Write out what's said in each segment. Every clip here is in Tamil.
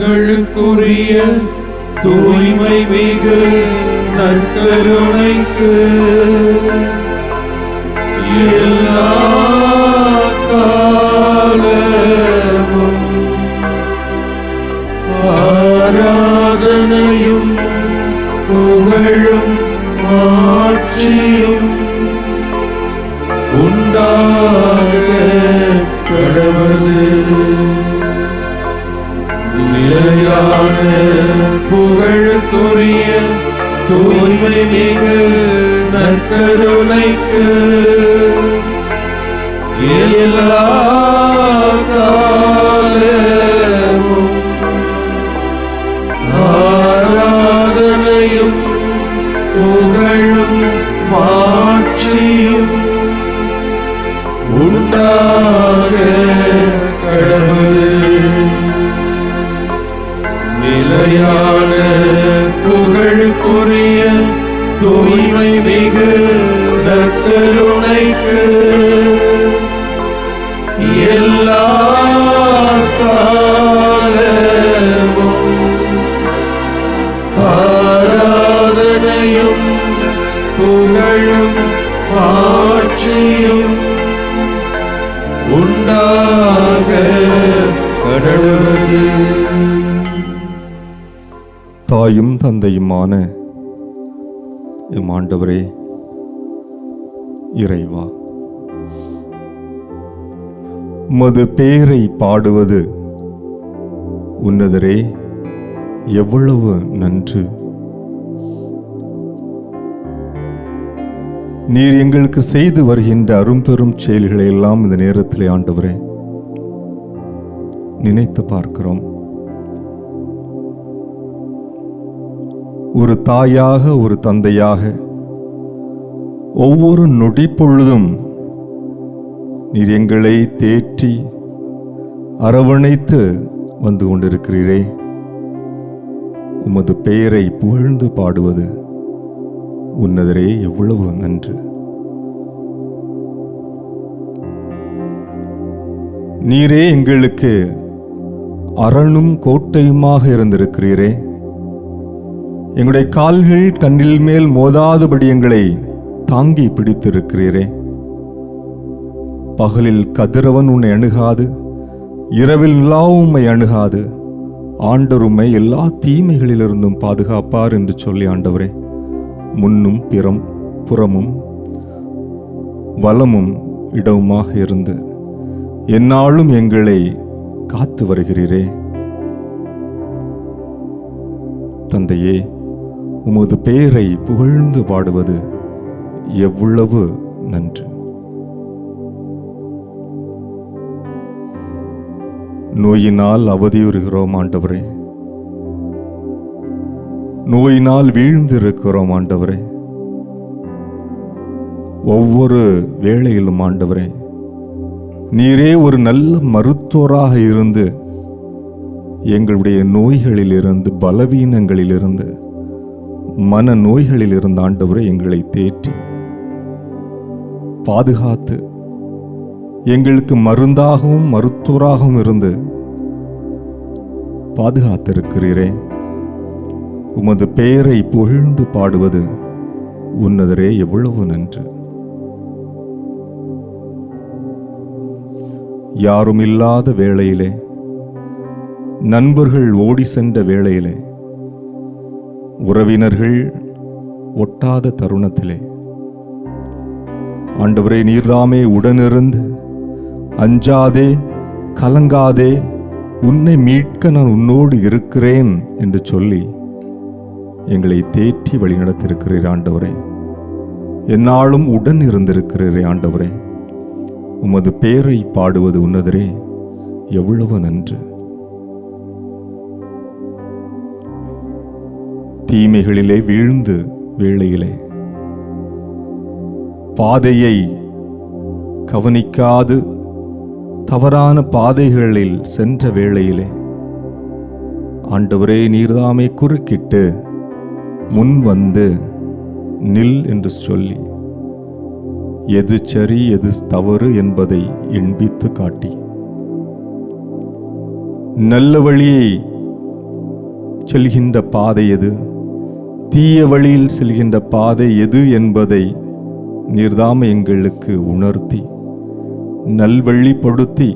புகழுக்குரிய தூய்மை மிகு நற்கருணைக்கு எல்லா காலமும் ஆராதனையும் புகழும் ஆட்சியும் உண்டாக கடவுளே. நிலையான புகழுக்குரிய தூய்மை மிகு நற்கருணைக்கு எல்லா காலமும் ஆராதனையும் புகழும் மாட்சியும் உண்டாக கடவுளே. நிலையான புகழுக்குரிய தூய்மை மிகு நற்கருணைக்கு எல்லா காலமும் ஆராதனையும் புகழும் ஆட்சியும் உண்டாக கடவுளே. தாயும் தந்தையுமான எம் ஆண்டவரே இறைவா, உமது பேரை பாடுவது உன்னதரே எவ்வளவு நன்று. நீர் எங்களுக்கு செய்து வருகின்ற அரும்பெரும் செயல்களை எல்லாம் இந்த நேரத்திலே ஆண்டவரே நினைத்து பார்க்கிறோம். ஒரு தாயாக ஒரு தந்தையாக ஒவ்வொரு நொடி பொழுதும் நீர் எங்களை தேற்றி அரவணைத்து வந்து கொண்டிருக்கிறீரே. உமது பெயரை புகழ்ந்து பாடுவது உன்னதரே எவ்வளவு நன்று. நீரே எங்களுக்கு அரணும் கோட்டையுமாக இருந்திருக்கிறீரே. எங்களுடைய கால்கள் கண்ணில் மேல் மோதாதபடி எங்களை தாங்கி பிடித்திருக்கிறீரே. பகலில் கதிரவன் உன்னை அணுகாது, இரவில் நிலா உம்மை அணுகாது, ஆண்டவர் உம்மை எல்லா தீமைகளிலிருந்தும் பாதுகாப்பார் என்று சொல்லி ஆண்டவரே முன்னும் புறமும் வலமும் இடவுமாக இருந்து எந்நாளும் எங்களை காத்து வருகிறீரே. தந்தையே, உமது பெயரை புகழ்ந்து பாடுவது எவ்வளவு நன்று. நோயினால் அவதியுறுகிறோம் ஆண்டவரே, நோயினால் வீழ்ந்திருக்கிறோம் ஆண்டவரே. ஒவ்வொரு வேளையிலும் ஆண்டவரே நீரே ஒரு நல்ல மருத்துவராக இருந்து எங்களுடைய நோய்களிலிருந்து, பலவீனங்களிலிருந்து, மன நோய்களிலிருந்து ஆண்டவரே எங்களை தேற்றி பாதுகாத்து எங்களுக்கு மருந்தாகவும் மருத்துவராகவும் இருந்து பாதுகாத்திருக்கிறீரே. உமது பெயரை புகழ்ந்து பாடுவது உன்னதரே எவ்வளவு நன்று. யாரும் இல்லாத வேளையிலே, நண்பர்கள் ஓடி சென்ற வேளையிலே, உறவினர்கள் ஒட்டாத தருணத்திலே ஆண்டவரே நீர்தாமே உடனிருந்து அஞ்சாதே கலங்காதே, உன்னை மீட்க நான் உன்னோடு இருக்கிறேன் என்று சொல்லி எங்களை தேற்றி வழிநடத்திருக்கிறீர் ஆண்டவரே. எந்நாளும் உடன் இருந்திருக்கிறீரே ஆண்டவரே. உமது பேரை பாடுவது உன்னதரே எவ்வளவு நன்று. தீமைகளிலே வீழ்ந்து வேளையிலே, பாதையை கவனிக்காது தவறான பாதைகளில் சென்ற வேளையிலே ஆண்டவரே நீர்தாமே குறுக்கிட்டு முன் வந்து நில் என்று சொல்லி எது சரி எது தவறு என்பதை எண்பித்து காட்டி நல்ல வழியை செல்கின்ற பாதை எது, தீய வழியில் செல்கின்ற பாதை எது என்பதை நீர்தாம் எங்களுக்கு உணர்த்தி நல்வழிப்படுத்தி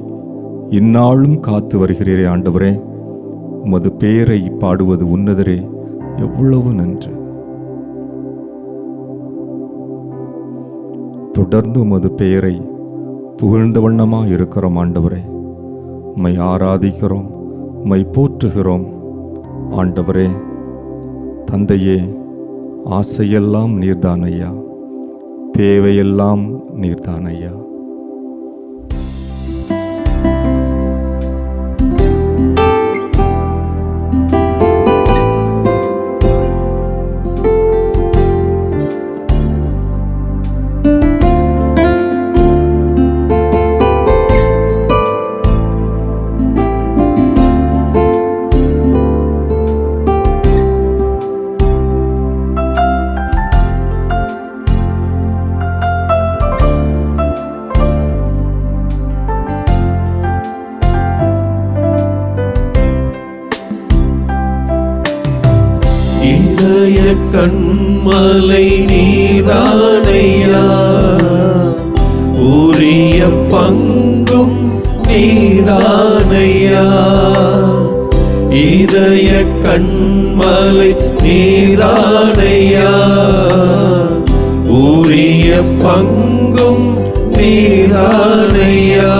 இந்நாளும் காத்து வருகிறீரே ஆண்டவரே. உமது பெயரை பாடுவது உன்னதரே, எவ்வளவு நன்று. தொடர்ந்து உமது பெயரை புகழ்ந்த வண்ணமாக இருக்கிறோம் ஆண்டவரே. உம்மை ஆராதிக்கிறோம், உம்மை போற்றுகிறோம் ஆண்டவரே. தந்தையே, ஆசையெல்லாம் நீர்தான் ஐயா, தேவையெல்லாம் நீர்தான் ஐயா. கண்மலை நீதானையா, உரிய பங்கும் நீதானையா. இதய கண்மலை நீதானையா, உரிய பங்கும் நீதானையா.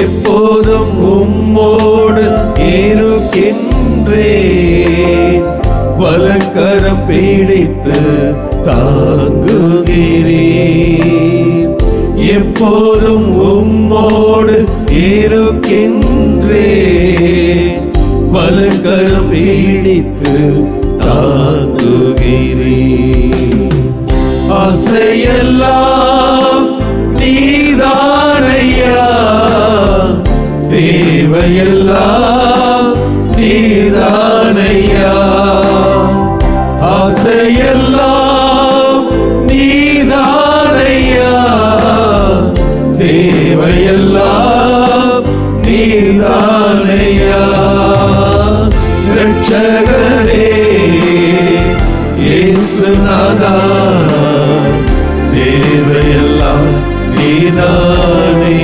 எப்போதும் உம்மோடு இருக்கின்றேன், வலக்கரம் பிடித்து தாங்குகிறேன். எப்போதும் உம்மோடு இருக்கின்றேன், வலக்கரம் பிடித்து தாங்குகிறேன். ஆசையெல்லாம் நீதானையா, தேவையெல்லாம் நீதானையா. ஆசையெல்லாம் நீதானையா, தேவையெல்லாம் நீதானையா. ரட்சகரே இயேசுநாதா, தேவையெல்லாம் நீதானே.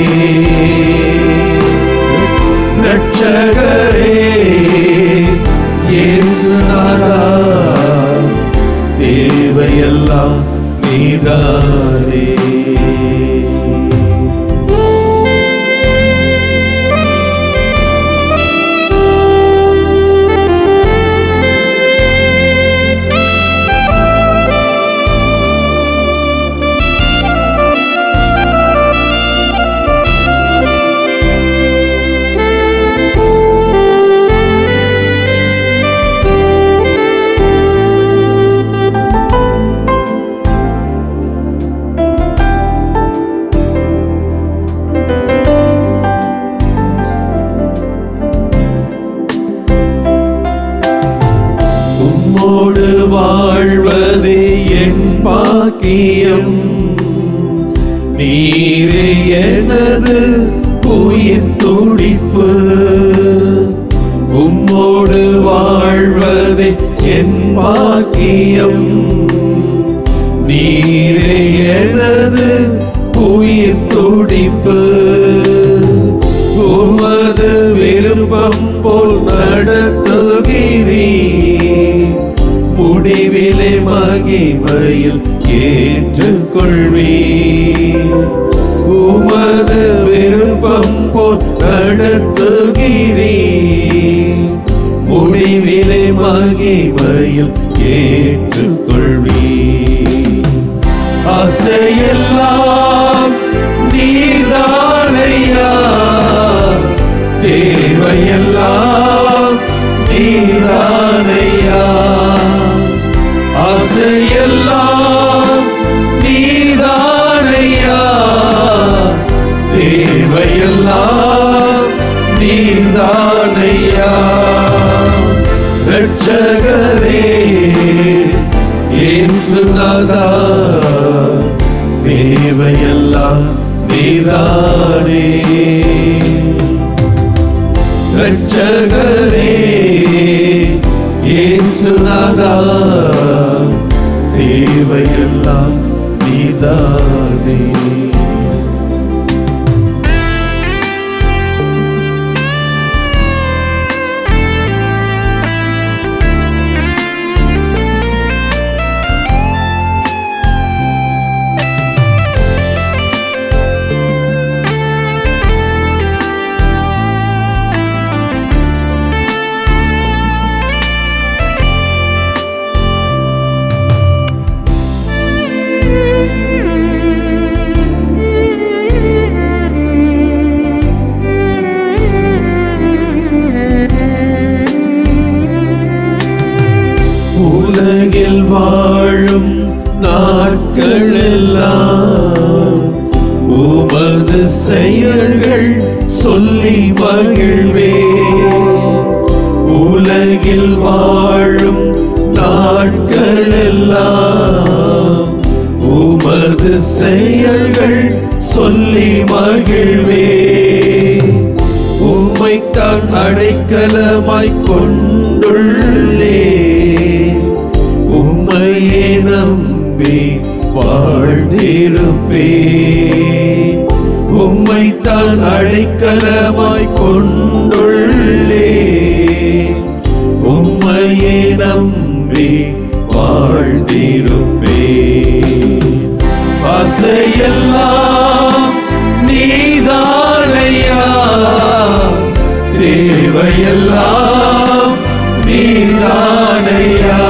ரட்சகரே இயேசுநாதா, தேவையெல்லாம் நீதானே. உம்மோடு வாழ்வதே என் பாக்கியம், நீரே எனது உயிர் துடிப்பு. உம்மோடு வாழ்வதே என் பாக்கியம், நீரே எனது உயிர் துடிப்பு. உமது விருப்பம் போல் நடத்துகிறீர், முடிவிலே மகிமையில் ஏற்றுக்கொள்வீர். உமது விருப்பம் போல் நடத்துகிறீர், முடிவிலே மகிமையில் ஏற்றுக்கொள்வீர். ஆசையெல்லாம் நீதானையா, தேவையெல்லாம் நீதானையா. ஆசையெல்லாம் நீதானையா, தேவையெல்லாம் நீதானையா. ரட்சகரே இயேசுநாதா, தேவையெல்லாம் நீதானே. ரட்சகரே தேவையெல்லாம் தேவையெல்லாம் நீதானே. உலகில் வாழும் நாட்கள் எல்லாம் உமது செயல்கள் சொல்லி மகிழ்வே. உலகில் வாழும் நாட்கள் எல்லாம் உமது செயல்கள் சொல்லி மகிழ்வே. உம்மைத்தான் அடைக்கலமாய் கொண்டுள்ளே, உம்மையே நம்பி வாழ்ந்திருப்பே. உம்மைத்தான் அடைக்கலமாய் கொண்டுள்ளே, உம்மையே நம்பி வாழ்ந்திருப்பே. ஆசையெல்லாம் நீதானையா, தேவையெல்லாம் நீதானையா.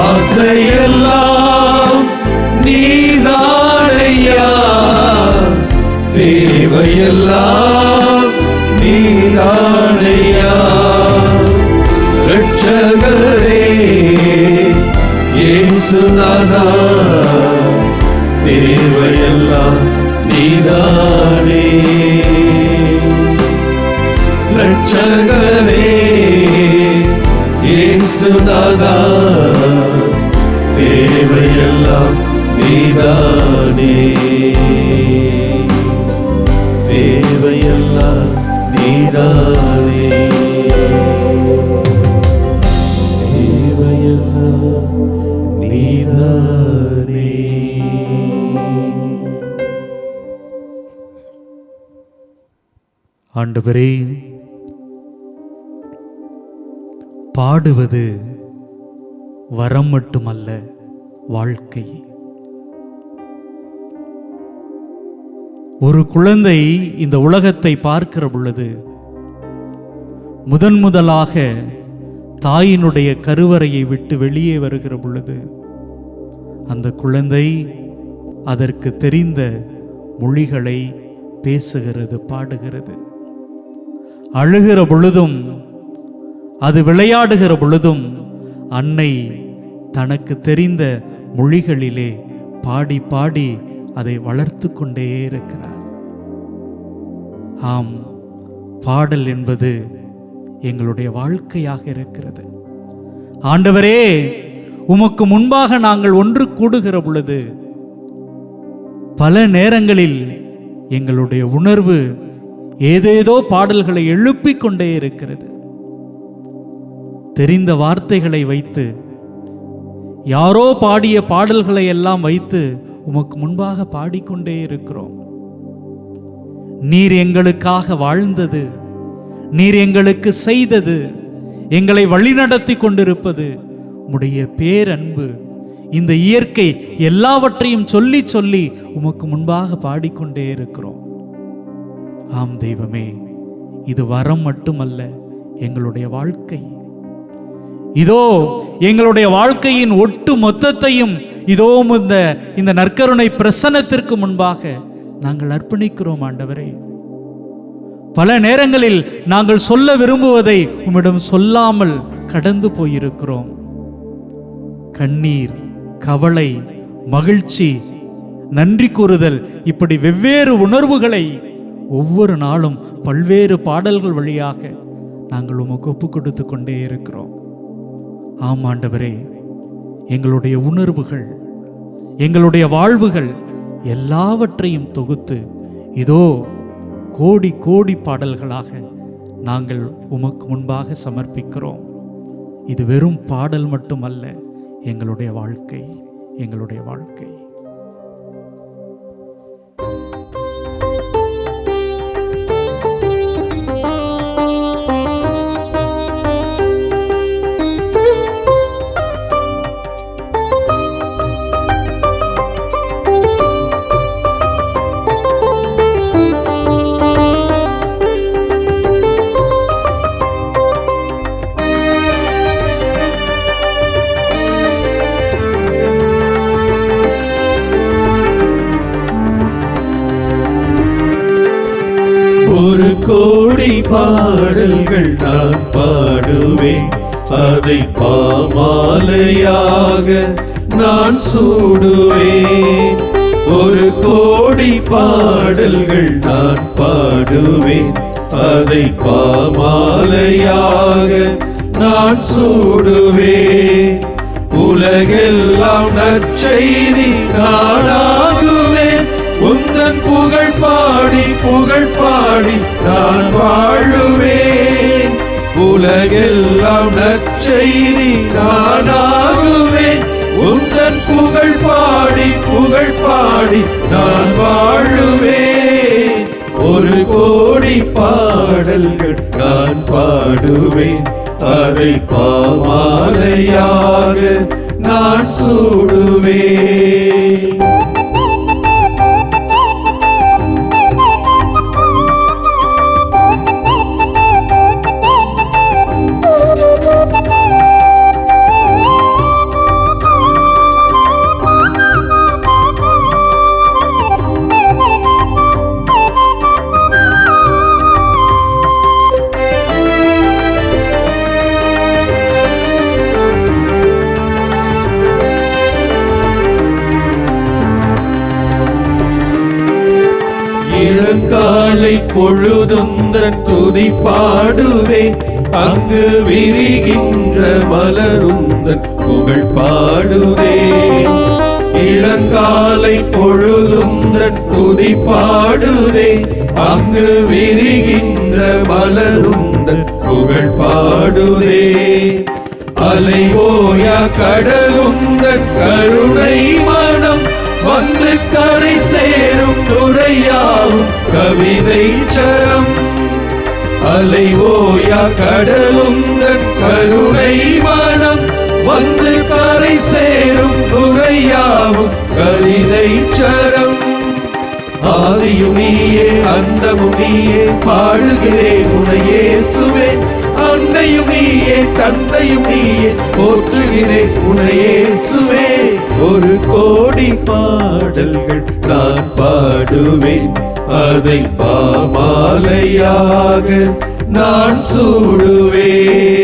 ஆசையெல்லாம் நீதானையா, தேவையெல்லாம் நீதானையா. ரட்சகரே இயேசுநாதா, தேவையெல்லாம் நீதானே. ரட்சகரே இயேசுநாதா, தேவையெல்லாம் நீதானே. தேவையெல்லாம் நீதானே. தேவையெல்லாம் நீதானே. ஆண்டவரே, பாடுவது வரம் மட்டுமல்ல, வாழ்க்கை. ஒரு குழந்தை இந்த உலகத்தை பார்க்கிற பொழுது முதலாக தாயினுடைய கருவறையை விட்டு வெளியே வருகிற பொழுது அந்த குழந்தை அதற்கு தெரிந்த மொழிகளை பேசுகிறது, பாடுகிறது. அழுகிற பொழுதும் அது விளையாடுகிற பொழுதும் அன்னை தனக்கு தெரிந்த மொழிகளிலே பாடி பாடி அதை வளர்த்து கொண்டே இருக்கிறார். ஆம், பாடல் என்பது எங்களுடைய வாழ்க்கையாக இருக்கிறது. ஆண்டவரே, உமக்கு முன்பாக நாங்கள் ஒன்று கூடுகிற பொழுது பல நேரங்களில் எங்களுடைய உணர்வு ஏதேதோ பாடல்களை எழுப்பிக் கொண்டே இருக்கிறது. தெரிந்த வார்த்தைகளை வைத்து, யாரோ பாடிய பாடல்களை எல்லாம் வைத்து உமக்கு முன்பாக பாடிக்கொண்டே இருக்கிறோம். நீர் எங்களுக்காக வாழ்ந்தது, நீர் எங்களுக்கு செய்தது, எங்களை வழிநடத்தி கொண்டிருப்பது உம்முடைய பேரன்பு, இந்த இயற்கை எல்லாவற்றையும் சொல்லி சொல்லி உமக்கு முன்பாக பாடிக்கொண்டே இருக்கிறோம். ஆம் தெய்வமே, இது வரம் மட்டுமல்ல, எங்களுடைய வாழ்க்கை. இதோ எங்களுடைய வாழ்க்கையின் ஒட்டு மொத்தத்தையும் இதோ இந்த நற்கருணை பிரசன்னத்திற்கு முன்பாக நாங்கள் அர்ப்பணிக்கிறோம். ஆண்டவரே, பல நேரங்களில் நாங்கள் சொல்ல விரும்புவதை உம்மிடம் சொல்லாமல் கடந்து போயிருக்கிறோம். கண்ணீர், கவலை, மகிழ்ச்சி, நன்றி கூறுதல், இப்படி வெவ்வேறு உணர்வுகளை ஒவ்வொரு நாளும் பல்வேறு பாடல்கள் வழியாக நாங்கள் உமக்கு ஒப்பு கொடுத்து கொண்டே இருக்கிறோம். ஆம் ஆண்டவரே, எங்களுடைய உணர்வுகள், எங்களுடைய வாழ்வுகள் எல்லாவற்றையும் தொகுத்து இதோ கோடி கோடி பாடல்களாக நாங்கள் உமக்கு முன்பாக சமர்ப்பிக்கிறோம். இது வெறும் பாடல் மட்டுமல்ல, எங்களுடைய வாழ்க்கை, எங்களுடைய வாழ்க்கை. ஒரு கோடி பாடல்கள் நான் பாடுவேன், அதை பாமாலையாக நான் சூடுவேன். ஒரு கோடி பாடல்கள் நான் பாடுவேன், அதை பாமாலையாக நான் சூடுவேன். உலகெல்லாம் நற்செய்தி நானாகுவேன், உந்தன் புகழ் பாடி புகழ் பாடி நான் வாழுவேன். உலகெல்லாம் நற்செய்தி நானாகுவேன், உந்தன் புகழ் பாடி புகழ் பாடி நான் வாழுவேன். ஒரு கோடி பாடல்கள் நான் பாடுவேன், அதை பாமாலையாக நான் சூடுவேன். இளங்காலை பொழுதுந்தன் துதி பாடுவேன், அங்கு விரிகின்ற மலருந்தன் புகழ் பாடுவேன். இளங்காலை பொழுதுந்தன் துதி பாடுவேன், அங்கு விரிகின்ற மலருந்தன் புகழ் பாடுவேன். அலை ஓயா கடலுந்தன் கருணை மனம் வந்து கரை சேரும் துறையாவும் கவிதை சரம். அலை ஓயா கடலுந்தன் கருணை மனம் வந்து கரை சேரும் துறையாவும் கவிதை சரம். ஆதியும் நீயே அந்தமும் நீயே, பாடுகிறேன் உன்னை இயேசுவே. அன்னையும் நீயே தந்தையும் நீயே, போற்றுகிறேன் உன்னை இயேசுவே. ஒரு கோடி பாடல்கள் நான் பாடுவேன், அதை பாமாலையாக நான் சூடுவேன்.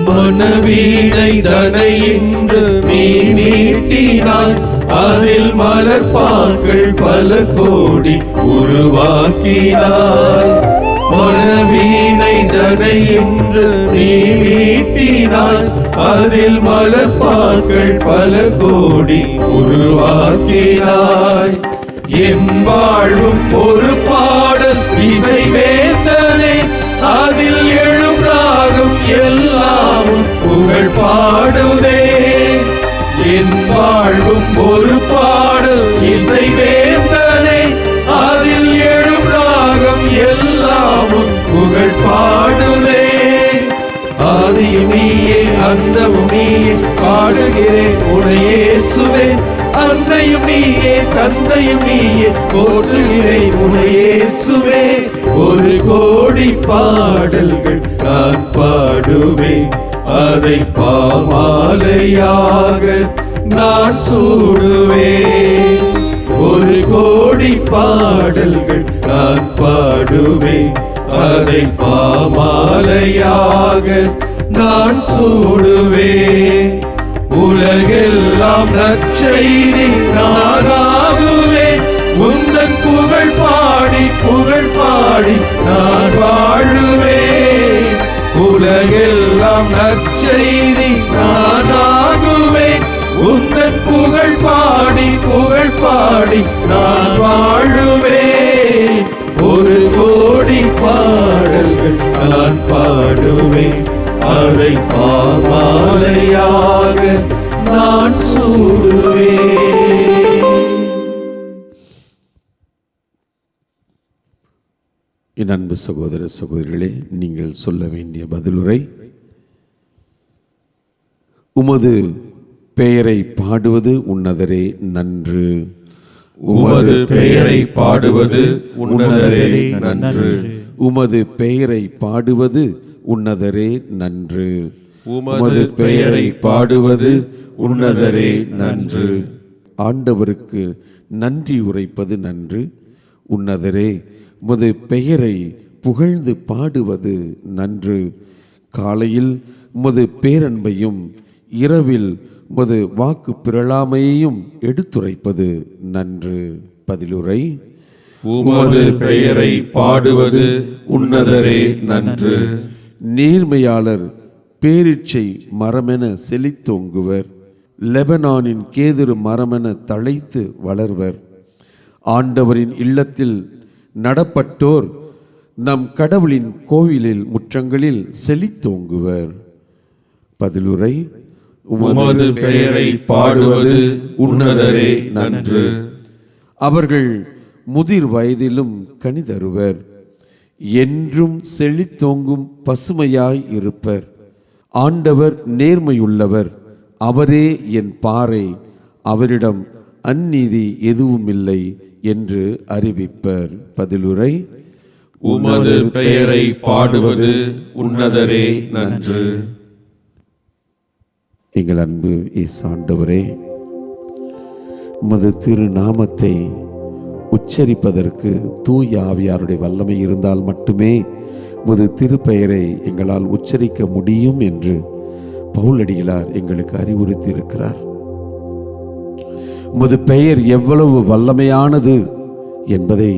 மனவீணை தனை இன்று நீ நீட்டினாய், அதில் மலர்பாக்கள் பல கோடி உருவாக்கினாய். மனவீணை தனை இன்று நீ நீட்டினாய், அதில் மலர்பாக்கள் பல கோடி உருவாக்கினாய். என் வாழ்வும் ஒரு பாடல் இசைவேந்தனே, அதில் எழும் ராகம் எல்லாமும் புகழ் பாடுதே. என் வாழ்வும் ஒரு பாடல் இசைவேந்தனே, அதில் எழும் ராகம் எல்லாமும் புகழ் பாடுதே. ஆதியும் நீயே அந்தமும் நீயே, பாடுகிறேன் உன்னை இயேசுவே. அன்னையும் நீயே தந்தையும் நீயே, போற்றுகிறேன் உன்னை இயேசுவே. ஒரு கோடி பாடல்கள் நான் பாடுவேன், அதை பாமாலையாக நான் சூடுவேன். ஒரு கோடி பாடல்கள் நான் பாடுவேன், அதை பாமாலையாக நான் சூடுவேன். உலகெல்லாம் நற்செய்தி நானாகுவேன். உந்தன் புகழ் பாடி நான் வாழுவேன். உலகெல்லாம் நற்செய்தி நானாகுவேன். உந்தன் புகழ் பாடி நான் வாழுவேன். 1 கோடி பாடல்கள் நான் பாடுவேன். அதை பாமாலையாக நான் சூடுவேன். என் அன்பு சகோதர சகோதரிகளே, நீங்கள் சொல்ல வேண்டிய பதிலுரை: உமது பெயரை பாடுவது உன்னதரே நன்று. உமது பெயரை பாடுவது உன்னதரே நன்று. உமது பெயரை பாடுவது உன்னதரே நன்று. உமது பெயரை பாடுவது உன்னதரே நன்று. ஆண்டவருக்கு நன்றி உரைப்பது நன்று. உன்னதரே, உமது பெயரை புகழ்ந்து பாடுவது நன்று. காலையில் உமது பேரன்பையும் இரவில் உமது வாக்கு பிறழாமையையும் எடுத்துரைப்பது நன்று. பதிலுரை: உமது பெயரை பாடுவது உன்னதரே நன்று. நேர்மையாளர் பேரிச்சை மரமென செழித்தோங்குவர். லெபனானின் கேதுரு மரமென தழைத்து வளர்வர். ஆண்டவரின் இல்லத்தில் நடப்பட்டோர் நம் கடவுளின் கோவிலில் முற்றங்களில் செழித்தோங்குவர். பதிலுரை: உமது பெயரை பாடுவது உன்னதரே நன்று. அவர்கள் முதிர் வயதிலும் கனி தருவர். என்றும் செழித்தோங்கும் பசுமையாய் இருப்பர். ஆண்டவர் நேர்மையுள்ளவர். அவரே என் பாறை. அவரிடம் அந்நீதி எதுவுமில்லை என்று அறிவிப்பர். பதிலுரை: உமது பெயரை பாடுவது உன்னதரே நன்று. எங்கள் அன்பு இயேசு ஆண்டவரே, உமது திருநாமத்தை உச்சரிப்பதற்கு தூய ஆவியாருடைய வல்லமை இருந்தால் மட்டுமே உமது திருப்பெயரை எங்களால் உச்சரிக்க முடியும் என்று பவுலடிகளார் எங்களுக்கு அறிவுறுத்தி இருக்கிறார். உமது பெயர் எவ்வளவு வல்லமையானது என்பதை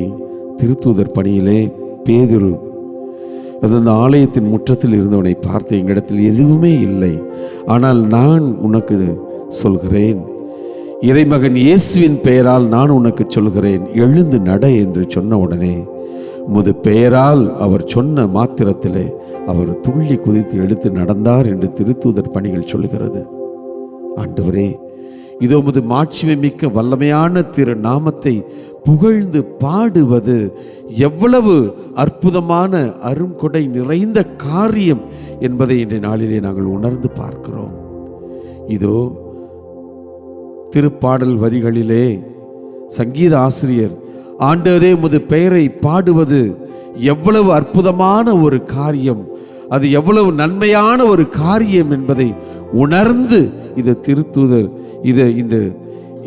திருத்தூதர் பணியிலே பேதுரு அந்த ஆலயத்தின் முற்றத்தில் இருந்தவனை பார்த்து, எங்களிடத்தில் எதுவுமே இல்லை, ஆனால் நான் உனக்கு சொல்கிறேன், இறைமகன் இயேசுவின் பெயரால் நான் உனக்கு சொல்கிறேன், எழுந்து நட என்று சொன்ன உடனே உமது பெயரால் அவர் சொன்ன மாத்திரத்திலே அவர் துள்ளி குதித்து எடுத்து நடந்தார் என்று திருத்தூதர் பணிகள் சொல்கிறது. ஆண்டவரே, இதோ உமது மாட்சிமை மிக்க வல்லமையான திரு நாமத்தை புகழ்ந்து பாடுவது எவ்வளவு அற்புதமான அருங்கொடை நிறைந்த காரியம் என்பதை இன்றைய நாளிலே நாங்கள் உணர்ந்து பார்க்கிறோம். இதோ திருப்பாடல் வரிகளிலே சங்கீத ஆசிரியர், ஆண்டவரே உமது பெயரை பாடுவது எவ்வளவு அற்புதமான ஒரு காரியம், அது எவ்வளவு நன்மையான ஒரு காரியம் என்பதை உணர்ந்து இந்த திருத்தூதர்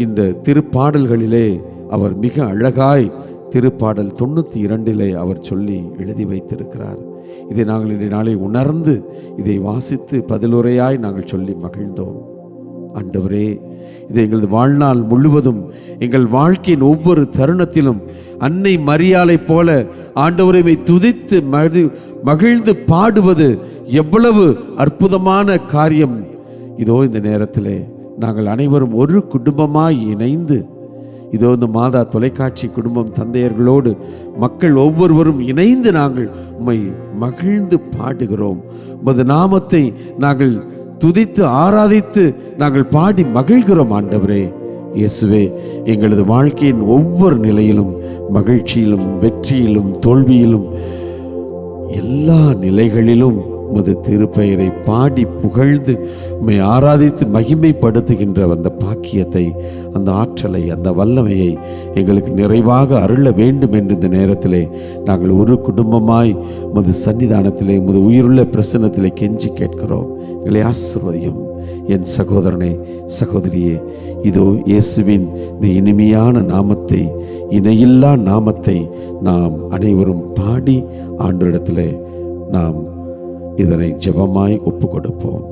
இந்த திருப்பாடல்களிலே அவர் மிக அழகாய் திருப்பாடல் 92 அவர் சொல்லி எழுதி வைத்திருக்கிறார். இதை நாங்கள் இன்றைய நாளை உணர்ந்து இதை வாசித்து பதிலுரையாய் நாங்கள் சொல்லி மகிழ்ந்தோம். ஆண்டவரே, இது எங்களது வாழ்நாள் முழுவதும் எங்கள் வாழ்க்கையின் ஒவ்வொரு தருணத்திலும் அன்னை மரியாளை போல ஆண்டவரை துதித்து மகிழ்ந்து பாடுவது எவ்வளவு அற்புதமான காரியம். இதோ இந்த நேரத்திலே நாங்கள் அனைவரும் ஒரு குடும்பமாய் இணைந்து, இதோ இந்த மாதா தொலைக்காட்சி குடும்பம் தந்தையர்களோடு மக்கள் ஒவ்வொருவரும் இணைந்து நாங்கள் உம்மை மகிழ்ந்து பாடுகிறோம். உமது நாமத்தை நாங்கள் துதித்து ஆராதித்து நாங்கள் பாடி மகிழ்கிறோம். ஆண்டவரே இயேசுவே, எங்களது வாழ்க்கையின் ஒவ்வொரு நிலையிலும், மகிழ்ச்சியிலும் வெற்றியிலும் தோல்வியிலும் எல்லா நிலைகளிலும் உமது திருப்பெயரை பாடி புகழ்ந்து உம்மை ஆராதித்து மகிமைப்படுத்துகின்ற அந்த பாக்கியத்தை, அந்த ஆற்றலை, அந்த வல்லமையை எங்களுக்கு நிறைவாக அருள வேண்டும் என்று இந்த நேரத்திலே நாங்கள் ஒரு குடும்பமாய் உமது சன்னிதானத்திலே, உமது உயிருள்ள பிரசன்னத்திலே கெஞ்சி கேட்கிறோம். எங்களை ஆசீர்வதியும். என் சகோதரனே, சகோதரியே, இதோ இயேசுவின் இந்த இனிமையான நாமத்தை, இணையில்லா நாமத்தை நாம் அனைவரும் பாடி ஆண்டவரிடத்திலே நாம் இதனை ஜெபமாய் ஒப்பு கொடுப்போம்.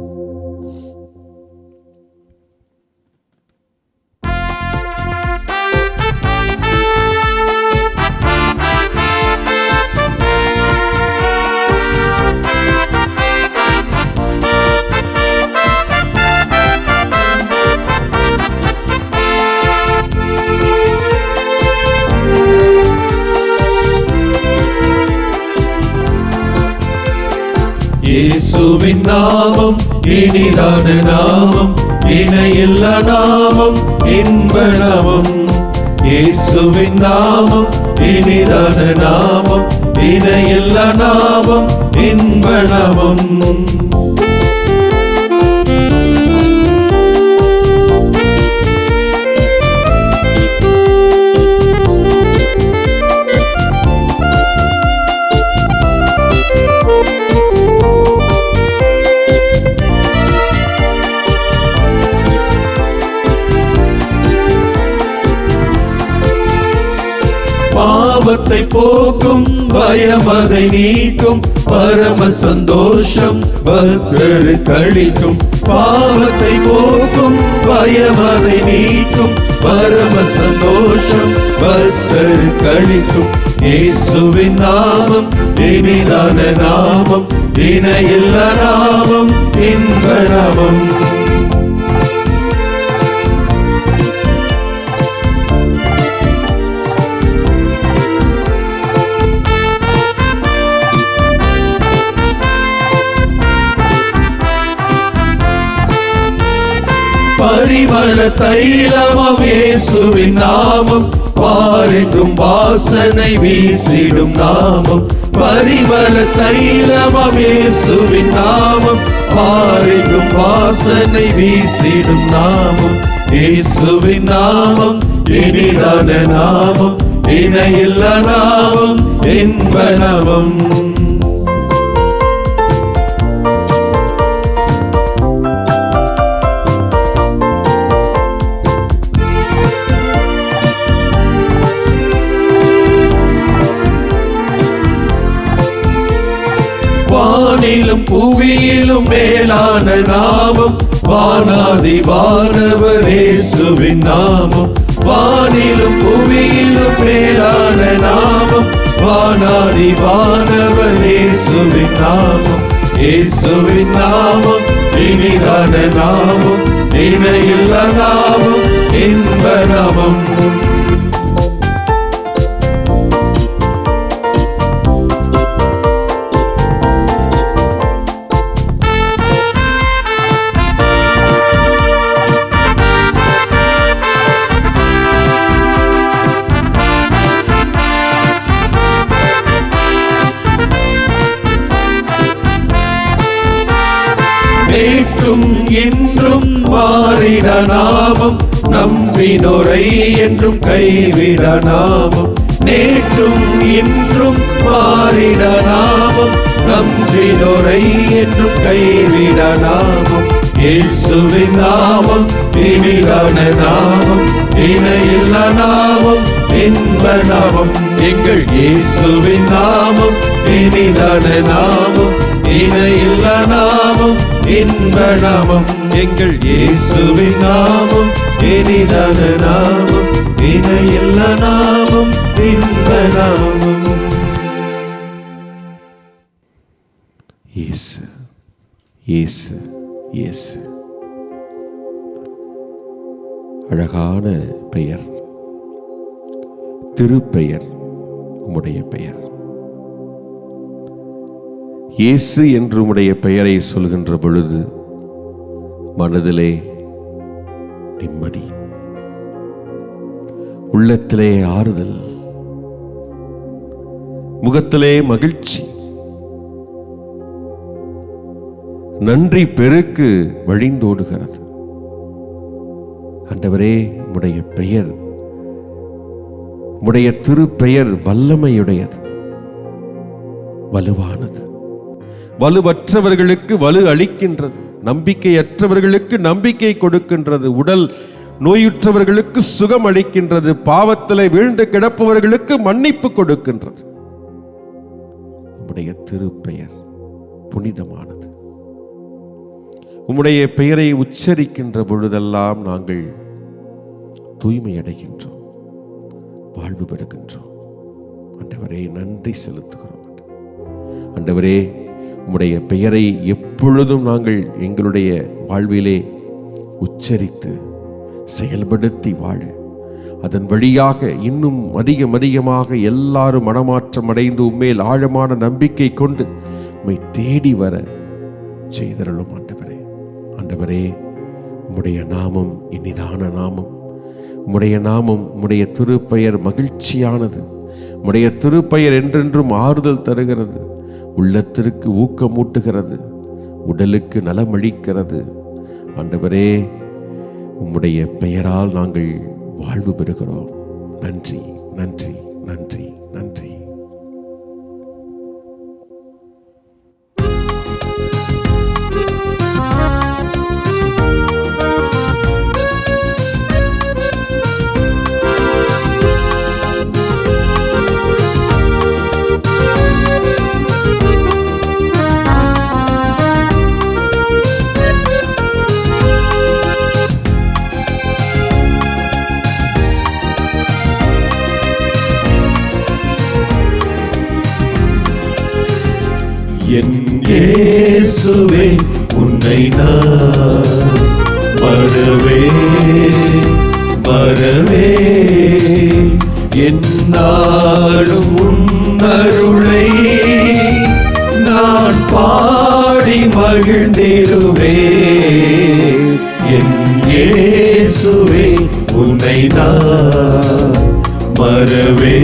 இயேசுவின் நாமம் இனிதான நாமம், இணையில்லா நாமம், இன்ப நாமம். இயேசுவின் நாமம் இனிதான நாமம், இணையில்லா நாமம், இன்ப நாமம். பாவத்தை போக்கும், பயமதை நீக்கும், பரம சந்தோஷம் பக்தருக்கு அளிக்கும். பாவத்தை போக்கும், பயமதை நீக்கும், பரம சந்தோஷம் பக்தருக்கு அளிக்கும். இயேசுவின் நாமம் இனிதான நாமம், இணையில்லா நாமம், இன்ப நாமம். பரிமள தைலமாம் இயேசுவின் நாமம், பாரெங்கும் வாசனை வீசிடும் நாமம். பரிமள தைலமாம் இயேசுவின் நாமம், பாரெங்கும் வாசனை வீசிடும் நாமம். இயேசுவின் நாமம் இனிதான நாமம், இணையில்லா நாமம், இன்ப நாமம். வானிலும் புவியிலும் மேலான நாமம், வானாதி வானவர் இயேசுவின் நாமம். வானிலும் புவியிலும் மேலான நாமம், வானாதி வானவர் இயேசுவின் நாமம். இயேசுவின் நாமம் இனிதான நாமம், இணையில்லா நாமம், இன்ப நாமம். நேற்றும் இன்றும் மாறிட நாமம், நம்பினோரை என்றும் கைவிட நாமம். நேற்றும் இன்றும் மாறிட நாமம், நம்பினோரை என்றும் கைவிட நாமம். இயேசுவின் நாமம் இனிதான நாமம், இணையில்லா நாமம், இன்ப நாமம். எங்கள் இயேசுவின் நாமம் இனிதான நாமம், இணையில்லா நாமம், இன்ப நாமம். எங்கள் இயேசுவின் நாமம் இனிதான நாமம், இணையில்லா நாமம், இன்ப நாமம். இயேசு, இயேசு, இயேசு. அழகான பெயர், திருப்பெயர், உம்முடைய பெயர். இயேசு என்று உம்முடைய பெயரை சொல்கின்ற பொழுது மனதிலே நிம்மதி, உள்ளத்திலே ஆறுதல், முகத்திலே மகிழ்ச்சி, நன்றி பெருக்கு வழிந்தோடுகிறது. ஆண்டவரே, உம்முடைய பெயர், உம்முடைய திருப்பெயர் வல்லமையுடையது, வலுவானது, வலுவற்றவர்களுக்கு வலு அளிக்கின்றது, நம்பிக்கையற்றவர்களுக்கு நம்பிக்கை கொடுக்கின்றது, உடல் நோயுற்றவர்களுக்கு சுகம் அளிக்கின்றது, பாவத்தில் வீழ்ந்து கிடப்பவர்களுக்கு மன்னிப்பு கொடுக்கின்றது. உம்முடைய திருப்பெயர் புனிதமானது. உம்முடைய பெயரை உச்சரிக்கின்ற பொழுதெல்லாம் நாங்கள் தூய்மை அடைகின்றோம், வாழ்வு பெறுகின்றோம். ஆண்டவரே, நன்றி செலுத்துகிறோம். ஆண்டவரே, உம்முடைய பெயரை எப்பொழுதும் நாங்கள் எங்களுடைய வாழ்விலே உச்சரித்து செயல்படுத்தி வாழ, அதன் வழியாக இன்னும் அதிகமாக எல்லாரும் மனமாற்றம் அடைந்து உம்மேல் ஆழமான நம்பிக்கை கொண்டு உம்மை தேடி வர செய்தருளும். ஆண்டவரே, ஆண்டவரே, உம்முடைய நாமம் இனிதான நாமம், உம்முடைய நாமம், உம்முடைய திருப்பெயர் மகிழ்ச்சியானது, உம்முடைய திருப்பெயர் என்றென்றும் ஆறுதல் தருகிறது, உள்ளத்திற்கு ஊக்கமூட்டுகிறது, உடலுக்கு நலமளிக்கிறது. ஆண்டவரே, உம்முடைய பெயரால் நாங்கள் வாழ்வு பெறுகிறோம். நன்றி, நன்றி, நன்றி, நன்றி. என் இயேசுவே, உன்னை நான் மறவே என்னாலும் உன்னருளை நான் பாடி மகிழ்ந்திடுவே. என் இயேசுவே, உன்னை நான் மறவே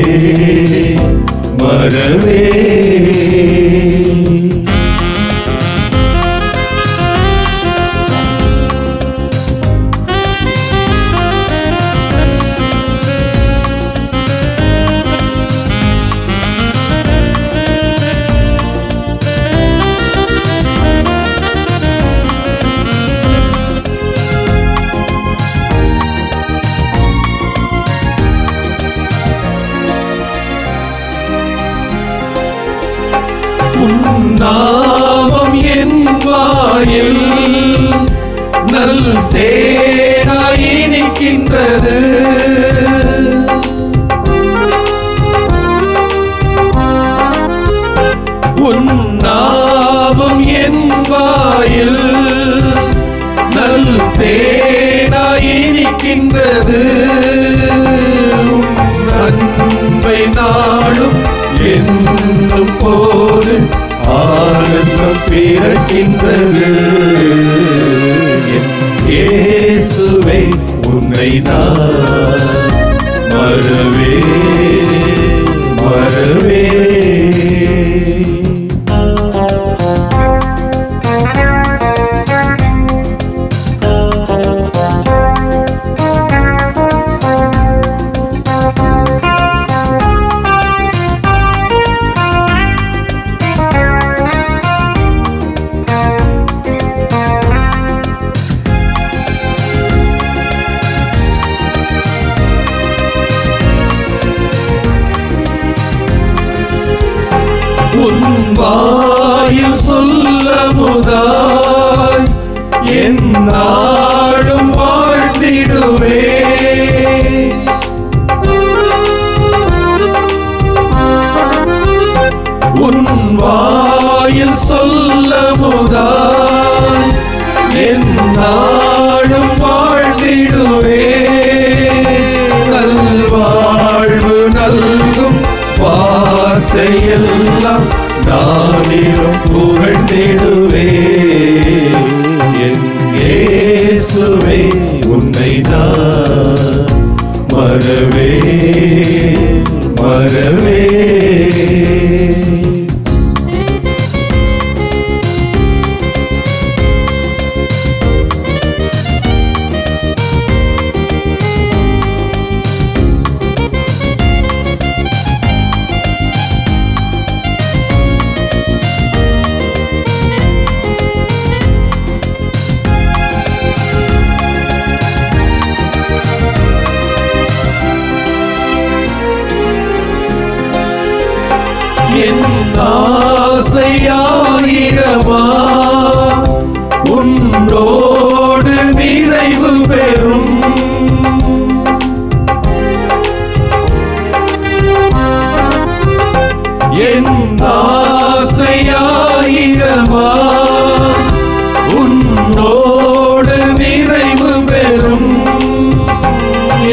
நாமம் என் வாயில் நல் தேனாய் இனிக்கின்றது. உன் நாமம் என் வாயில் நல் தேனாய் இனிக்கின்றது. அன்பை நாளும் என்னும் போது ஆனந்தம் பிறக்கின்றது. என் இயேசுவே, உன்னை நான் மறவே உன் வாயில் சொல்ல முதாய் என் நாடும் வாழ்ந்திடுவே. உன் வாயில் சொல்ல முதாய் என் நாடும் வாழ்ந்திடுவே. நல்வாழ்வு நல்கும் வார்த்தையெல்லாம் நானிலும் புகழ்ந்திடுவே. என் இயேசுவே, உன்னை நான் மறவே ஆசையாயிரமா உன்னோடு நிறைவு பெறும். என் ஆசையாயிரமா உன்னோடு நிறைவு பெறும்.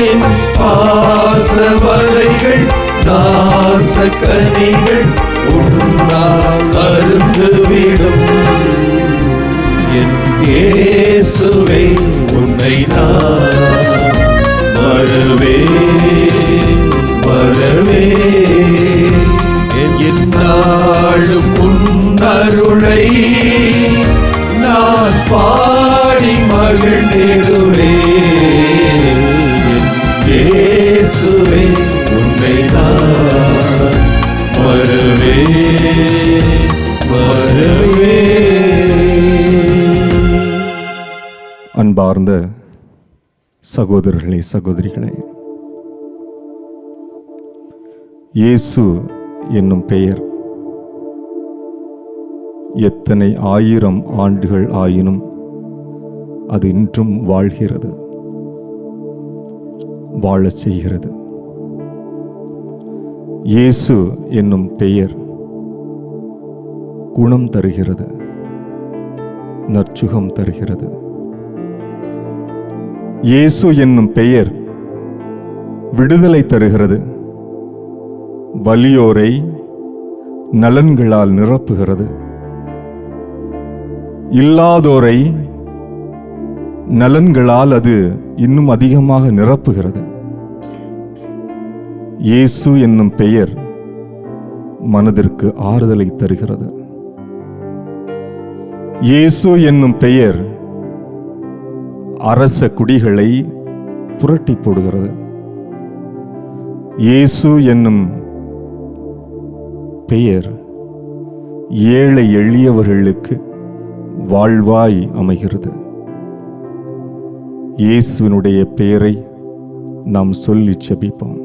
என் பாசவலைகள் நாசக்கனிகள் உன்னால் அருந்துவிடும். என் இயேசுவே உன்னை நான் மறவே என்னாலும் உன் அருளை நான் பாடி மகிழ்ந்திடுவேன். இயேசுவே உன்னை நான் மறவே. அன்பார்ந்த சகோதரர்களே, சகோதரிகளே, இயேசு என்னும் பெயர் எத்தனை 1000 ஆண்டுகள் ஆயினும் அது இன்றும் வாழ்கிறது, வாழச் செய்கிறது. இயேசு என்னும் பெயர் குணம் தருகிறது, நற்சுகம் தருகிறது. இயேசு என்னும் பெயர் விடுதலை தருகிறது, வலியோரை நலன்களால் நிரப்புகிறது, இல்லாதோரை நலன்களால் அது இன்னும் அதிகமாக நிரப்புகிறது. இயேசு என்னும் பெயர் மனதிற்கு ஆறுதலை தருகிறது. இயேசு என்னும் பெயர் அரச குடிகளை புரட்டி போடுகிறது. இயேசு என்னும் பெயர் ஏழை எளியவர்களுக்கு வாழ்வாய் அமைகிறது. இயேசுவினுடைய பெயரை நாம் சொல்லி ஜெபிப்போம்.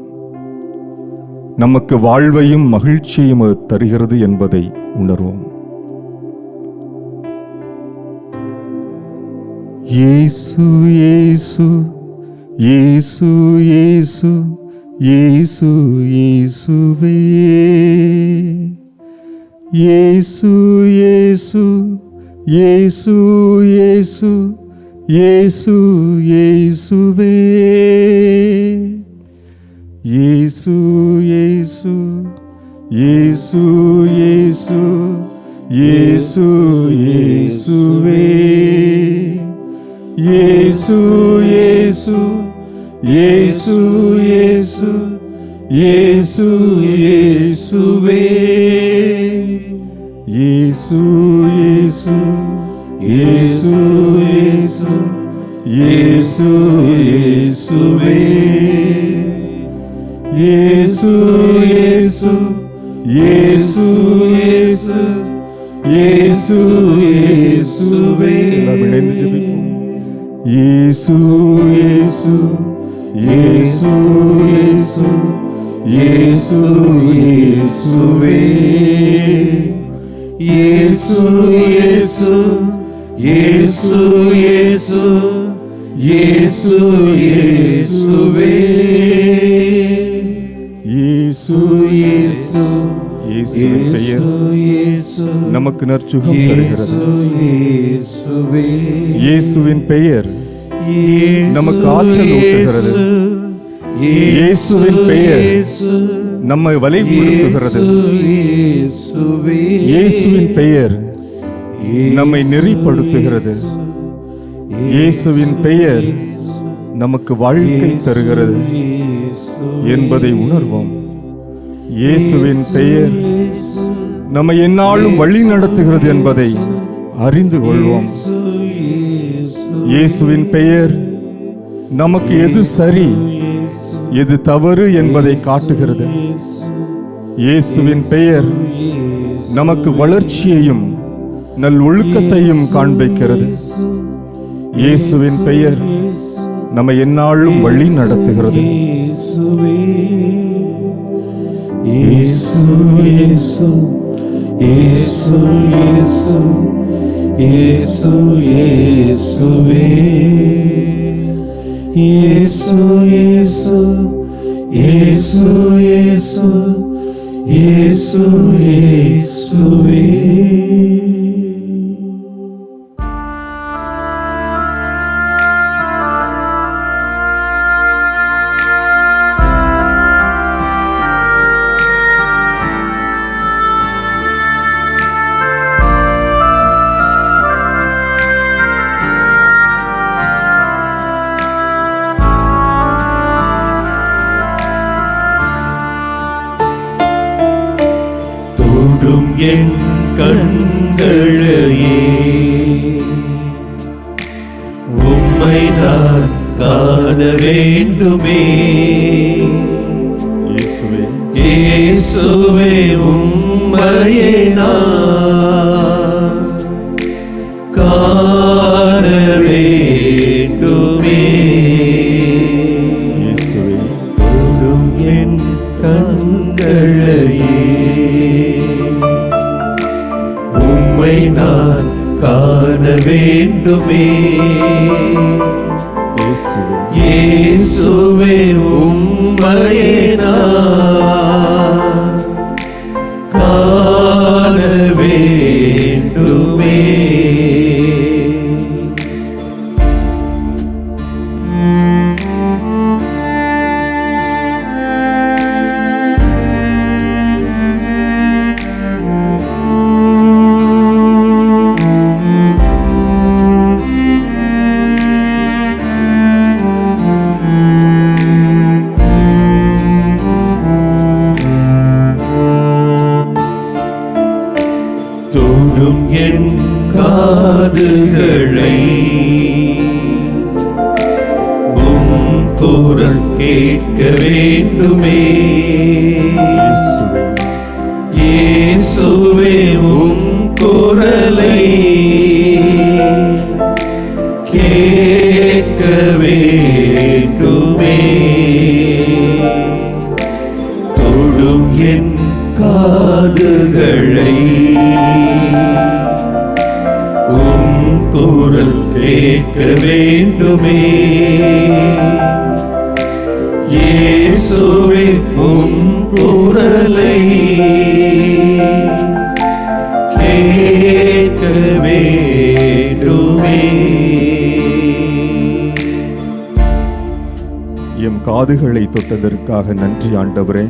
நமக்கு வாழ்வையும் மகிழ்ச்சியும் அது தருகிறது என்பதை உணர்வோம். இயேசு இயேசு இயேசு இயேசு இயேசு இயேசுவே, இயேசு இயேசு இயேசு இயேசு இயேசு இயேசுவே, இயேசு இயேசு இயேசு இயேசு இயேசு இயேசுவே, இயேசு இயேசு இயேசு இயேசு இயேசு இயேசுவே, இயேசு இயேசு இயேசு இயேசு இயேசுவே, இயேசு இயேசு இயேசு இயேசு இயேசு இயேசுவே. இயேசு இயேசு இயேசு இயேசு இயேசு இயேசுவே, இயேசு இயேசு இயேசு இயேசு இயேசு இயேசுவே, இயேசு இயேசு இயேசுவின் பெயர் நமக்கு நற்சுகம் தருகிறது. இயேசுவின் பெயர் நமக்கு ஆற்றல் ஊட்டுகிறது. இயேசுவின் பெயர் நம்மை வலியுறுத்துகிறது. இயேசுவின் பெயர் நம்மை நெறிப்படுத்துகிறது. இயேசுவின் பெயர் நமக்கு வாழ்க்கை தருகிறது என்பதை உணர்வோம். இயேசுவின் பெயர் நம்மை எந்நாளும் வழி நடத்துகிறது என்பதை அறிந்து கொள்வோம். இயேசுவின் பெயர் நமக்கு எது சரி எது தவறு என்பதை காட்டுகிறது. இயேசுவின் பெயர் நமக்கு வளர்ச்சியையும் நல் ஒழுக்கத்தையும் காண்பிக்கிறது. இயேசுவின் பெயர் நம்மை எந்நாளும் வழி நடத்துகிறது. இயேசு இயேசு இயேசு இயேசு இயேசு இயேசுவே இயேசு இயேசு இயேசு இயேசு இயேசு இயேசுவே. தொடும் என் கண்களையே உம்மை நான் காண வேண்டுமே. இயேசுவே இயேசுவே உம்மையே நான் காண வேண்டுமே. இயேசுவே தொடும் என் கண்களையே உம்மை நான் காண வேண்டுமே. இயேசுவே இயேசுவே உம்மையே நான் காண வேண்டுமே. தொடும் என் காதுகளை உம் குரல் கேட்க வேண்டுமே. இயேசுவே உம் குரலை கேட்க வேண்டுமே. தொடும் என் காதுகளை உம் குரல் கேட்க வேண்டுமே. இயேசுவே உம் குரலை கேட்க வேண்டுமே. எம் காதுகளை தொட்டதற்காக நன்றி ஆண்டவரே.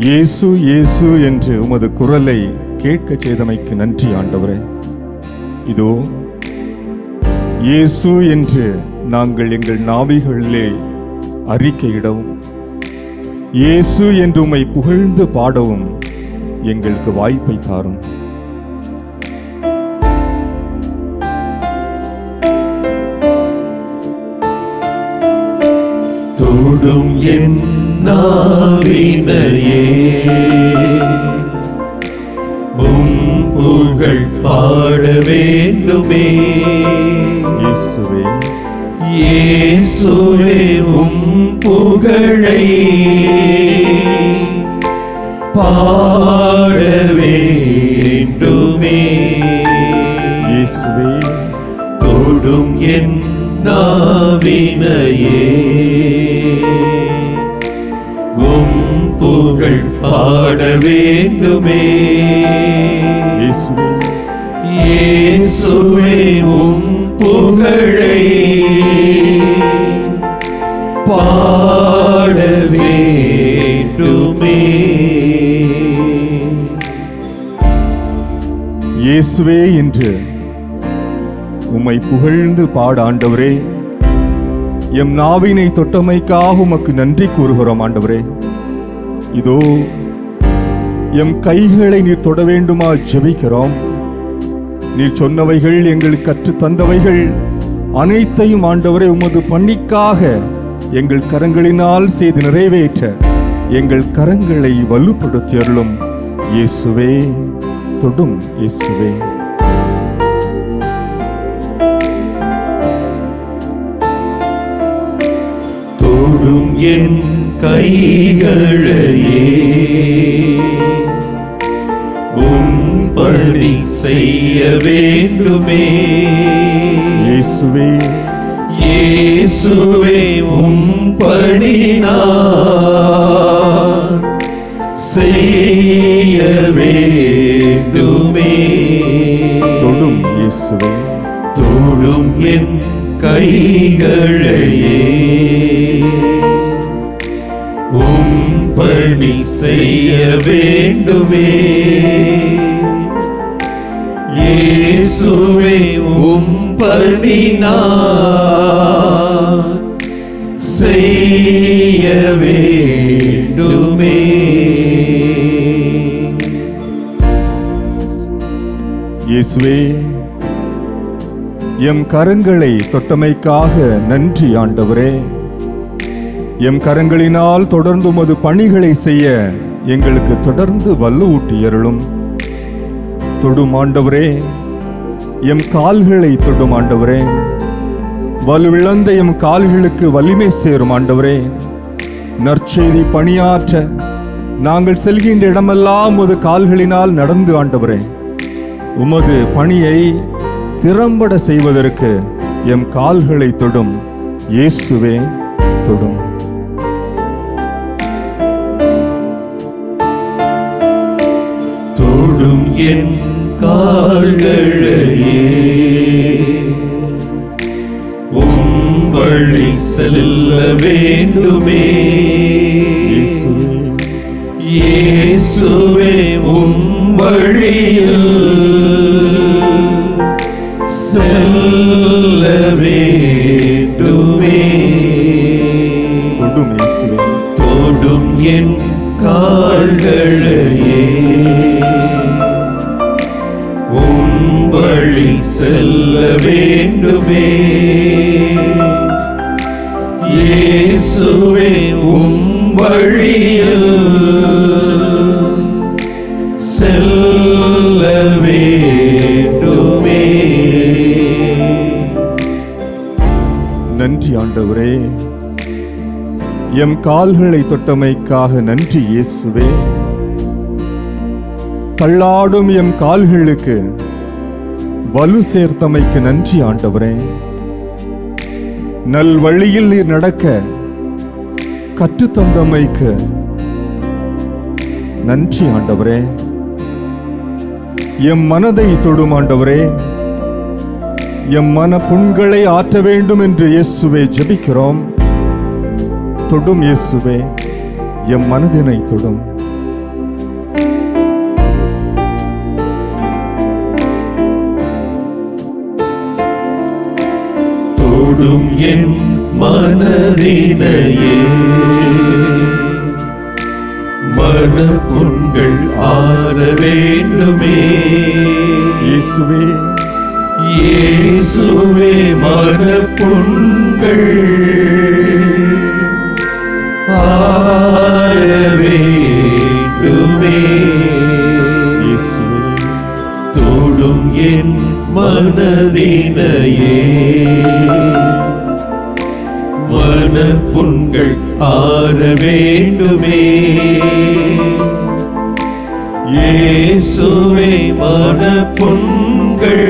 இயேசு இயேசு என்று உமது குரலை கேட்க செய்தமைக்கு நன்றி ஆண்டவரே. இதோ இயேசு என்று நாங்கள் எங்கள் நாவிகளிலே அறிக்கையிடவும், இயேசு என்று உம்மை புகழ்ந்து பாடவும் எங்களுக்கு வாய்ப்பை தாரும். தொடும் என் நாவினையே உம் புகழ் பாட வேண்டுமே. இயேசுவே இயேசுவே உம் புகழை பாட வேண்டுமே. இயேசுவே தொடும் என் நாவினையே உம் புகழ் பாட வேண்டுமே. இயேசுவே இயேசுவே உம் புகழை பாட வேண்டுமே. இயேசுவே என்று உம்மை புகழ்ந்து பாட ஆண்டவரே, எம் நாவினை தொட்டமைக்காக உமக்கு நன்றி கூறுகிறோம் ஆண்டவரே. இதோ எம் கைகளை நீர் தொட வேண்டுமா ஜெபிக்கிறோம். நீர் சொன்னவைகள் எங்களுக்கு கற்றுத் தந்தவைகள் அனைத்தையும் ஆண்டவரே உமது பணிக்காக எங்கள் கரங்களினால் செய்து நிறைவேற்ற எங்கள் கரங்களை வலுப்படுத்தி அருளும். இயேசுவே தொடும். இயேசுவே தொடும் என் கைகளையே பணி செய்ய வேண்டுமே. இயேசுவே இயேசுவே உம் பணி நான் செய்ய வேண்டுமே. தொடும் இயேசுவே, தொடும் என் கைகளையே உம் பணி செய்ய வேண்டுமே. இயேசுவே உம் பணி நான் செய்ய வேண்டுமே. இயேசுவே எம் கரங்களை தொட்டமைக்காக நன்றி ஆண்டவரே. எம் கரங்களினால் தொடர்ந்து உமது பணிகளை செய்ய எங்களுக்கு தொடர்ந்து வலுவூட்டியருளும். தொடும் ஆண்டவரே, எம் கால்களை தொடும் ஆண்டவரே. வலுவிழந்த எம் கால்களுக்கு வலிமை சேரும் ஆண்டவரே. நற்செய்தி பணியாற்ற நாங்கள் செல்கின்ற இடமெல்லாம் உமது கால்களினால் நடந்து ஆண்டவரே, உமது பணியை திறம்பட செய்வதற்கு எம் கால்களை தொடும் இயேசுவே தொடும். தொடும் என் கால்களையே உம் வழி செல்ல வேண்டுமே. இயேசுவே உம் வழியில் செல்ல வேண்டுமே. தொடும் இயேசுவே, தொடும் என் கால்களையே உம் வழி செல்ல வேண்டுமே. இயேசுவே உம் வழியில் செல்ல வேண்டுமே. நன்றி ஆண்டவரே. எம் கால்களை தொட்டமைக்காக நன்றி இயேசுவே. தள்ளாடும் எம் கால்களுக்கு வலு சேர்த்தமைக்கு நன்றி ஆண்டவரே. நல் வழியில் நீர் நடக்க கற்றுத்தந்தமைக்கு நன்றி ஆண்டவரே. எம் மனதை தொடும் ஆண்டவரே. எம் மன புண்களை ஆற்ற வேண்டும் என்று இயேசுவே ஜெபிக்கிறோம். தொடும் இயேசுவே, எம் மனதினை தொடும். தொடும் என் மனதினையே மனப்புண்கள் ஆற வேண்டுமே. இயேசுவே இயேசுவே மனப்புண்கள் ஆற வேண்டுமே. இயேசுவே தொடும் என் மனதினையே மனப்புண்கள் ஆற வேண்டுமே. இயேசுவே மனப்புண்கள்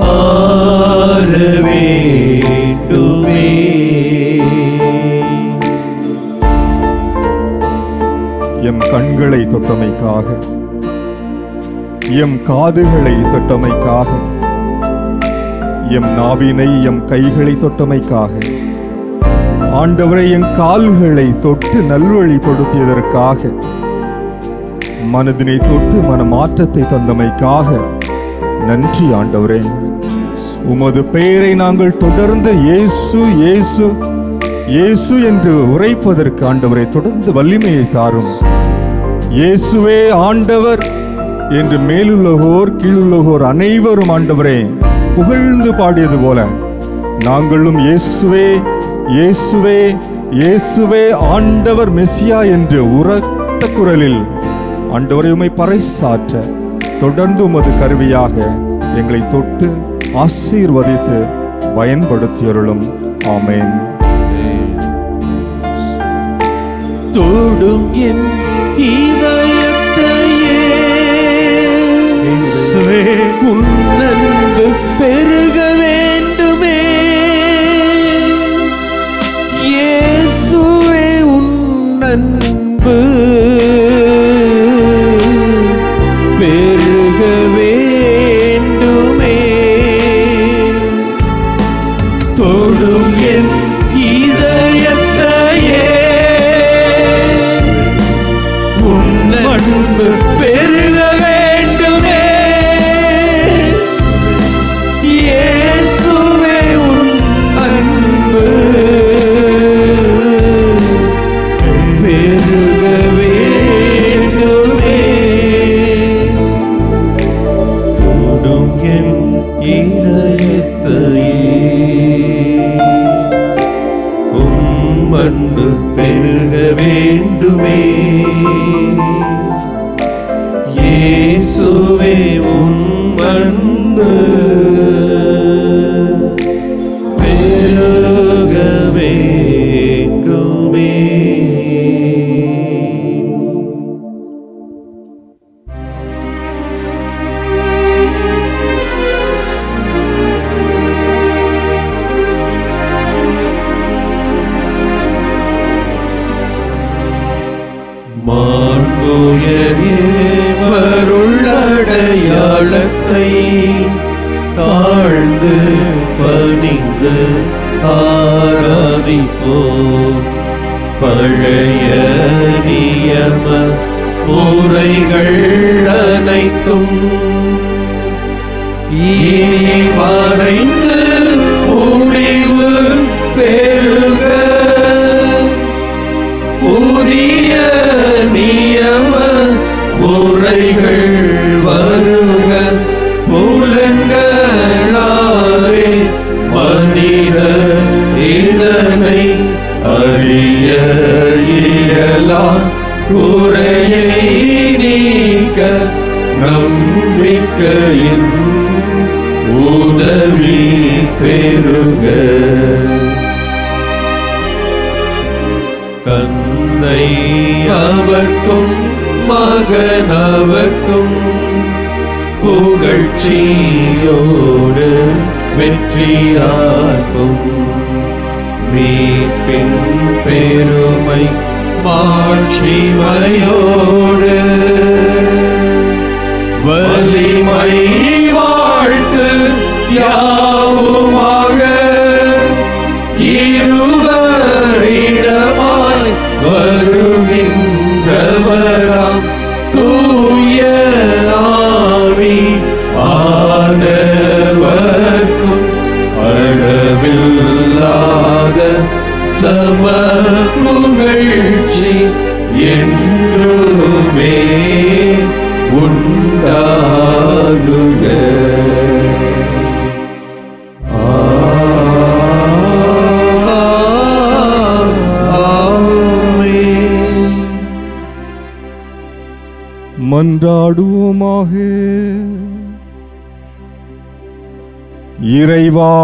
ஆற வேண்டுமே. எம் கண்களை தொட்டமைக்காக, எம் காதுகளை தொட்டமைக்காக, எம் நாவினை எம் கைகளை தொட்டமைக்காக, ஆண்டவரை என் கால்களை தொட்டு நல்வழிப்படுத்தியதற்காக, மனதினை தொட்டு மனமாற்றத்தை தந்தமைக்காக நன்றி ஆண்டவரே. உமது பெயரை நாங்கள் தொடர்ந்து இயேசு இயேசு இயேசு என்று உரைப்பதற்கு ஆண்டவரை தொடர்ந்து வலிமையை தாரும். இயேசுவே ஆண்டவர் என்று மேலுள்ளோர் கீழுள்ளோர் அனைவரும் ஆண்டவரே புகழ்ந்து பாடியது போல நாங்களும் இயேசுவே இயேசுவே இயேசுவே ஆண்டவர் மெசியா என்று உரத்த குரலில் ஆண்டவரை உம்மை பறைசாற்ற தொடர்ந்து உமது கருவியாக எங்களை தொட்டு ஆசீர்வதித்து பயன்படுத்தியருளும். ஆமென். தொடும் என் இதயத்தையே உன் அன்பு பெருக வேண்டுமே. இயேசுவே உன் அன்பு பெருக வேண்டுமே. தொடும் என் இதயத்தையே உன் அன்பு பெருக வேண்டுமே. இயேசுவே உன் அன்பு பெருக வேண்டுமே. தொடும் என் இதயத்தையே உம் அன்பு பெருக வேண்டுமே. இயேசுவே உம் அன்பு பெருக வேண்டுமே. மாண்புயர்வருள்ளடையாளத்தை தாழ்ந்து பணிந்து ஆராதிப்போம். பழைய நியம முறைகள் அனைத்தும் இனி மறைந்து முடிவு பெருக புதிய நியம முறைகள் வருக. புலன்களாலே மனித இதனை அறிய இயலா. குறையை நீக்க நம்பிக்கையின் உதவி பெருக. தந்தை அவர்க்கும் மகன் அவர்க்கும் புகழ்ச்சியோடு வெற்றியாகும். மீட்பின் பெருமை மாட்சிமையோடு வலிமை வாழ்த்து யாவுமாக இருவரிடமாய் வருகின்றவராம் தூய ஆவி ஆனவர்க்கும் அளவில்லாத சம புகழ்ச்சி என்றுமே உண்டாகுக. மன்றாடுவோமாக. இறைவா,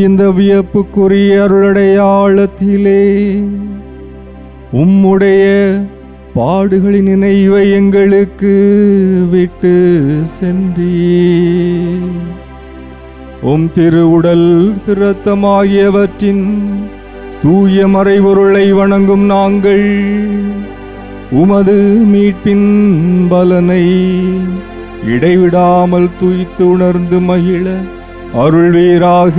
இந்த வியப்புக்குரிய அருளடையாளத்திலே உம்முடைய பாடுகளின் நினைவை எங்களுக்கு விட்டு சென்றீர். உம் திருவுடல் இரத்தமாகியவற்றின் தூய மறைபொருளை வணங்கும் நாங்கள் உமது மீட்பின் பலனை இடைவிடாமல் துய்த்து உணர்ந்து மகிழ அருள்வீராக.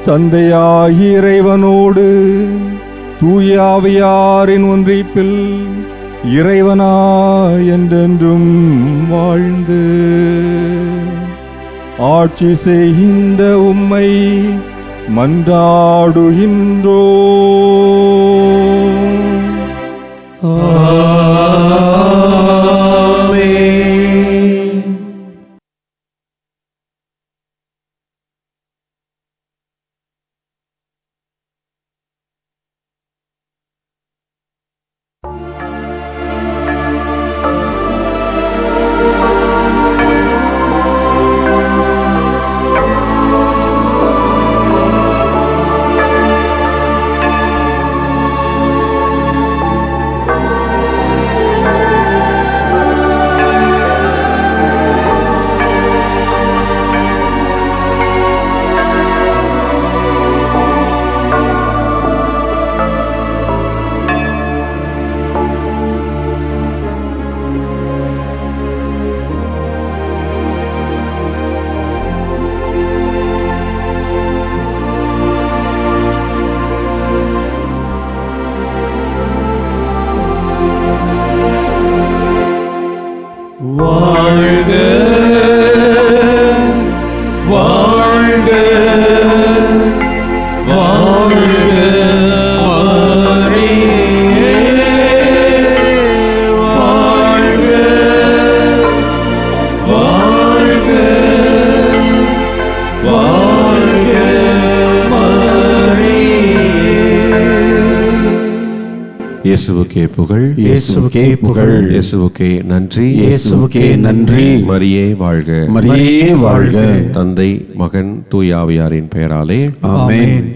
தந்தையாகிய இறைவனோடு தூய ஆவியாரின் ஒன்றிப்பில் இறைவனா என்றென்றும் வாழ்ந்து ஆட்சி செய்கின்ற உம்மை மன்றாடுகின்றோ. இயேசுவுக்கே புகழ், இயேசுவுக்கே புகழ், இயேசுவுக்கே நன்றி, இயேசுவுக்கே நன்றி. மரியே வாழ்க, மரியே வாழ்க. தந்தை, மகன், தூய ஆவியாரின் பெயராலே ஆமென்.